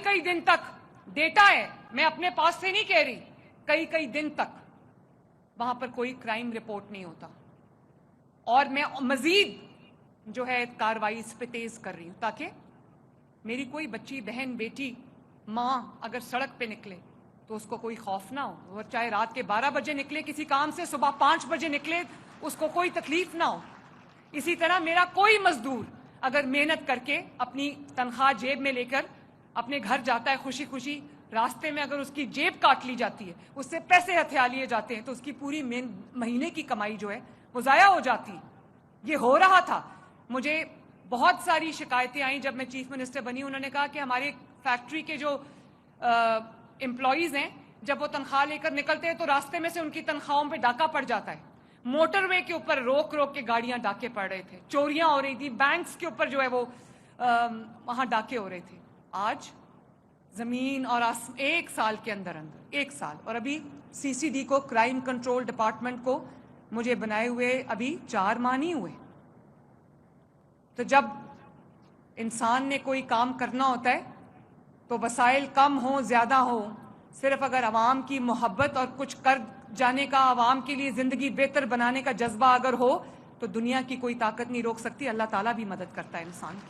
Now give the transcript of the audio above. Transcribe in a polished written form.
کئی دن تک ڈیٹا ہے، میں اپنے پاس سے نہیں کہہ رہی، کئی دن تک وہاں پر کوئی کرائم رپورٹ نہیں ہوتا. اور میں مزید جو ہے کارروائی اس پہ تیز کر رہی ہوں تاکہ میری کوئی بچی، بہن، بیٹی، ماں اگر سڑک پہ نکلے تو اس کو کوئی خوف نہ ہو. اور چاہے رات کے 12 بجے نکلے کسی کام سے، صبح 5 بجے نکلے، اس کو کوئی تکلیف نہ ہو. اسی طرح میرا کوئی مزدور اگر محنت کر کے اپنی تنخواہ جیب میں لے کر اپنے گھر جاتا ہے خوشی خوشی، راستے میں اگر اس کی جیب کاٹ لی جاتی ہے، اس سے پیسے ہتھیا لیے جاتے ہیں، تو اس کی پوری مہینے کی کمائی جو ہے وہ ضائع ہو جاتی ہے. یہ ہو رہا تھا. مجھے بہت ساری شکایتیں آئیں جب میں چیف منسٹر بنی. انہوں نے کہا کہ ہمارے فیکٹری کے جو امپلائیز ہیں جب وہ تنخواہ لے کر نکلتے ہیں تو راستے میں سے ان کی تنخواہوں پہ ڈاکہ پڑ جاتا ہے. موٹر وے کے اوپر روک کے گاڑیاں ڈاکے پڑ رہے تھے، چوریاں ہو رہی تھی، بینکس کے اوپر جو ہے وہ وہاں ڈاکے ہو رہے تھے. آج زمین اور ایک سال کے اندر ایک سال، اور ابھی سی سی ڈی کو، کرائم کنٹرول ڈپارٹمنٹ کو مجھے بنائے ہوئے ابھی 4 ماہ نہیں ہوئے. تو جب انسان نے کوئی کام کرنا ہوتا ہے تو وسائل کم ہوں زیادہ ہوں، صرف اگر عوام کی محبت اور کچھ کر جانے کا، عوام کے لیے زندگی بہتر بنانے کا جذبہ اگر ہو تو دنیا کی کوئی طاقت نہیں روک سکتی. اللہ تعالیٰ بھی مدد کرتا ہے انسان کی.